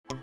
Hey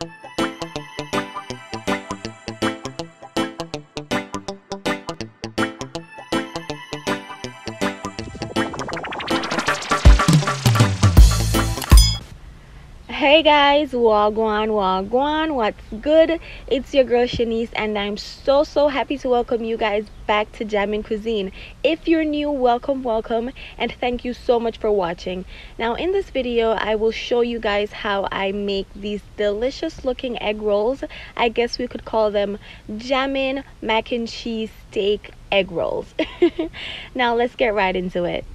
guys, wagwan, what's good? It's your girl Shanice, and I'm so happy to welcome you guys back to Jammin' Cuisine. If you're new, welcome, and thank you so much for watching. Now in this video, I will show you guys how I make these delicious looking egg rolls. I guess we could call them Jammin' mac and cheese steak egg rolls. Now let's get right into it.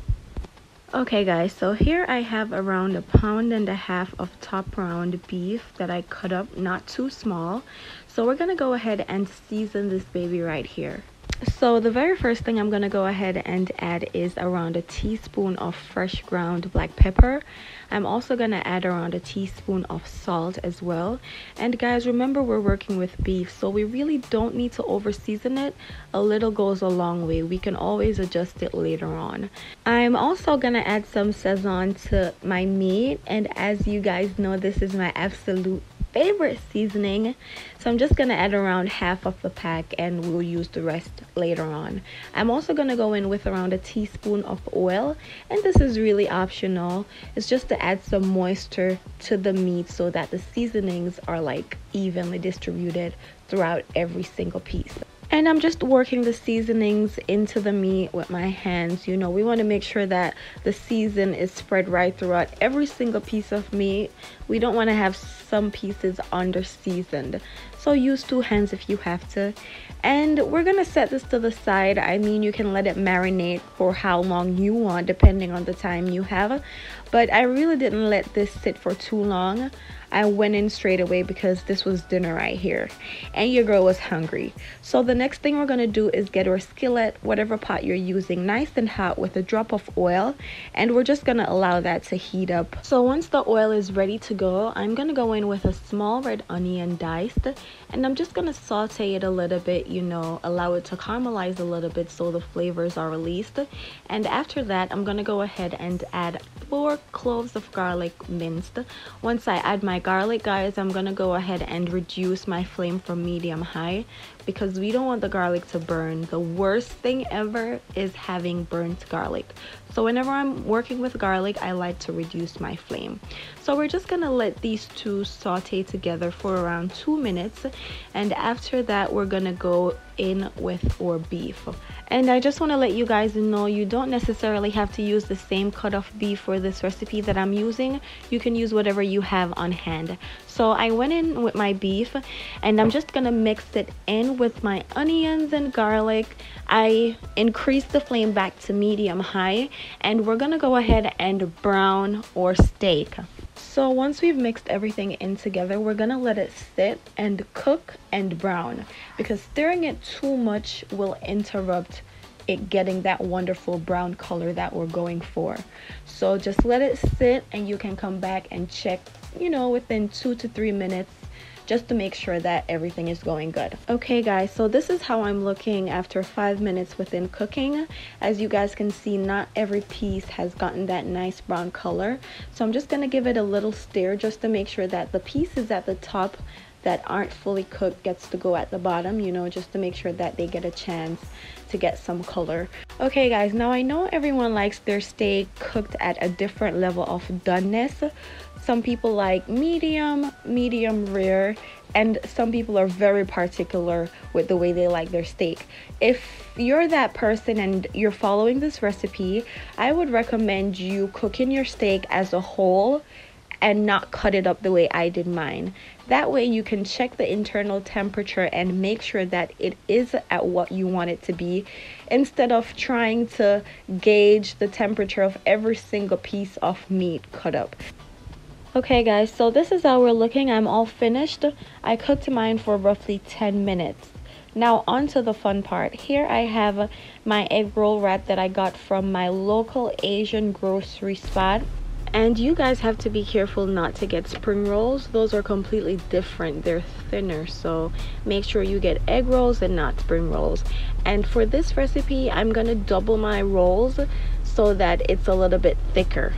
Okay guys, so here I have around 1.5 pounds of top round beef that I cut up, not too small. So we're gonna go ahead and season this baby right here. So the very first thing I'm gonna go ahead and add is around a teaspoon of fresh ground black pepper. I'm also gonna add around a teaspoon of salt as well. And guys, remember we're working with beef, so we really don't need to over season it. A little goes a long way. We can always adjust it later on. I'm also gonna add some Sazon to my meat, and as you guys know, this is my absolute favorite seasoning, so I'm just gonna add around half of the pack and we'll use the rest later on. I'm also gonna go in with around a teaspoon of oil, and this is really optional. It's just to add some moisture to the meat so that the seasonings are like evenly distributed throughout every single piece. And I'm just working the seasonings into the meat with my hands. You know, we want to make sure that the season is spread right throughout every single piece of meat. We don't want to have some pieces under seasoned. So use 2 hands if you have to. And we're going to set this to the side. I mean, you can let it marinate for how long you want, depending on the time you have. But I really didn't let this sit for too long. I went in straight away because this was dinner right here and your girl was hungry. So the next thing we're going to do is get our skillet, whatever pot you're using, nice and hot with a drop of oil, and we're just going to allow that to heat up. So once the oil is ready to go, I'm going to go in with a small red onion diced, and I'm just going to saute it a little bit, you know, allow it to caramelize a little bit so the flavors are released. And after that, I'm going to go ahead and add 4 cloves of garlic minced. Once I add my garlic, guys, I'm gonna go ahead and reduce my flame from medium high because we don't want the garlic to burn. The worst thing ever is having burnt garlic. So whenever I'm working with garlic, I like to reduce my flame. So we're just gonna let these two saute together for around 2 minutes, and after that we're gonna go in with our beef. And I just want to let you guys know, you don't necessarily have to use the same cut of beef for this recipe that I'm using. You can use whatever you have on hand. So I went in with my beef, and I'm just gonna mix it in with my onions and garlic. I increased the flame back to medium high, and we're gonna go ahead and brown our steak. So once we've mixed everything in together, we're gonna let it sit and cook and brown, because stirring it too much will interrupt it getting that wonderful brown color that we're going for. So just let it sit, and you can come back and check, you know, within 2 to 3 minutes, just to make sure that everything is going good. Okay guys, so this is how I'm looking after 5 minutes within cooking. As you guys can see, not every piece has gotten that nice brown color, so I'm just gonna give it a little stir just to make sure that the pieces at the top that aren't fully cooked gets to go at the bottom, you know, just to make sure that they get a chance to get some color. Okay guys, now I know everyone likes their steak cooked at a different level of doneness. Some people like medium rare, and some people are very particular with the way they like their steak. If you're that person and you're following this recipe, I would recommend you cooking your steak as a whole and not cut it up the way I did mine. That way you can check the internal temperature and make sure that it is at what you want it to be, instead of trying to gauge the temperature of every single piece of meat cut up. Okay guys, so this is how we're looking. I'm all finished. I cooked mine for roughly 10 minutes. Now on to the fun part. Here I have my egg roll wrap that I got from my local Asian grocery spot. And you guys have to be careful not to get spring rolls. Those are completely different. They're thinner, so make sure you get egg rolls and not spring rolls. And for this recipe, I'm gonna double my rolls so that it's a little bit thicker.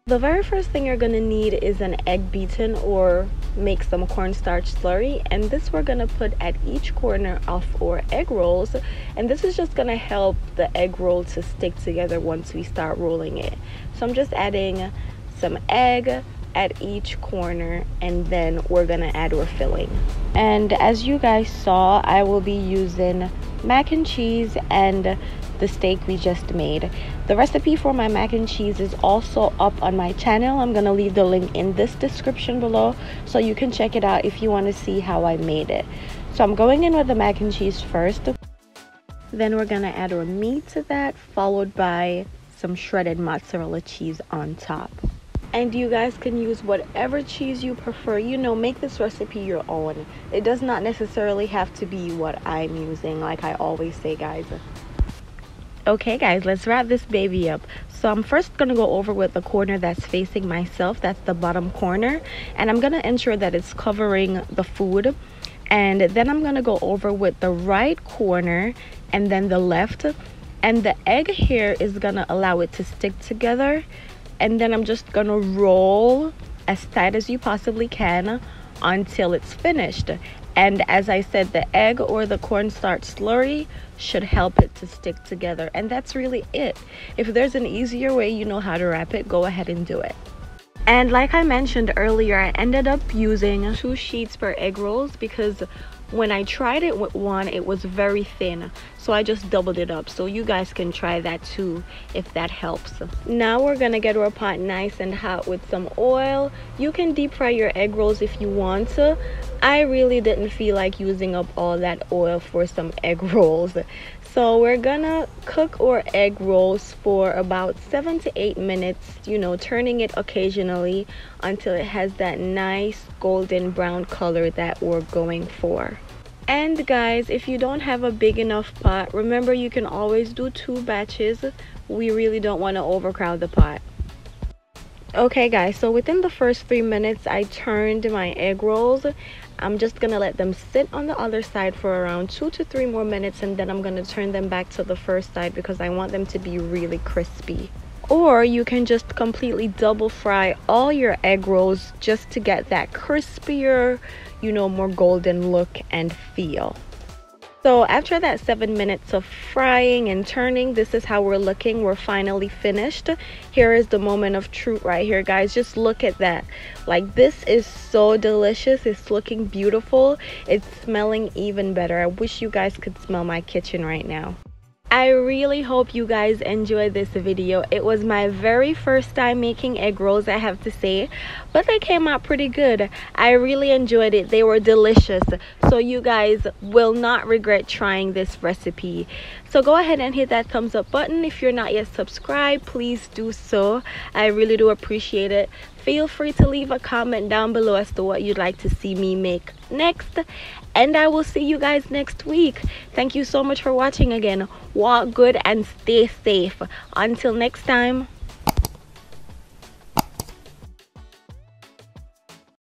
The very first thing you're gonna need is an egg beaten, or make some cornstarch slurry, and this we're gonna put at each corner of our egg rolls, and this is just gonna help the egg roll to stick together once we start rolling it. So I'm just adding some egg at each corner, and then we're gonna add our filling. And as you guys saw, I will be using mac and cheese and the steak we just made. The recipe for my mac and cheese is also up on my channel. I'm gonna leave the link in this description below so you can check it out if you want to see how I made it. So I'm going in with the mac and cheese first, then we're gonna add our meat to that, followed by some shredded mozzarella cheese on top. And you guys can use whatever cheese you prefer. You know, make this recipe your own. It does not necessarily have to be what I'm using, like I always say, guys. Okay guys, let's wrap this baby up. So I'm first gonna go over with the corner that's facing myself. That's the bottom corner, and I'm gonna ensure that it's covering the food. And then I'm gonna go over with the right corner and then the left, and the egg here is gonna allow it to stick together. And then I'm just gonna roll as tight as you possibly can until it's finished. And as I said, the egg or the cornstarch slurry should help it to stick together, and that's really it. If there's an easier way you know how to wrap it, go ahead and do it. And like I mentioned earlier, I ended up using 2 sheets per egg rolls because when I tried it with one, it was very thin, so I just doubled it up. So you guys can try that too if that helps. Now we're gonna get our pot nice and hot with some oil. You can deep fry your egg rolls if you want to. I really didn't feel like using up all that oil for some egg rolls, so we're gonna cook our egg rolls for about 7 to 8 minutes, you know, turning it occasionally until it has that nice golden brown color that we're going for. And guys, if you don't have a big enough pot, remember you can always do 2 batches. We really don't want to overcrowd the pot. Okay guys, so within the first 3 minutes I turned my egg rolls. I'm just gonna let them sit on the other side for around 2 to 3 more minutes, and then I'm gonna turn them back to the first side because I want them to be really crispy. Or you can just completely double fry all your egg rolls just to get that crispier, you know, more golden look and feel. So after that 7 minutes of frying and turning, this is how we're looking. We're finally finished. Here is the moment of truth right here, guys. Just look at that. Like, this is so delicious. It's looking beautiful. It's smelling even better. I wish you guys could smell my kitchen right now. I really hope you guys enjoyed this video. It was my very first time making egg rolls, I have to say, but they came out pretty good. I really enjoyed it. They were delicious, so you guys will not regret trying this recipe. So go ahead and hit that thumbs up button. If you're not yet subscribed, please do so. I really do appreciate it. Feel free to leave a comment down below as to what you'd like to see me make next, and I will see you guys next week. Thank you so much for watching again. Walk good and stay safe. Until next time.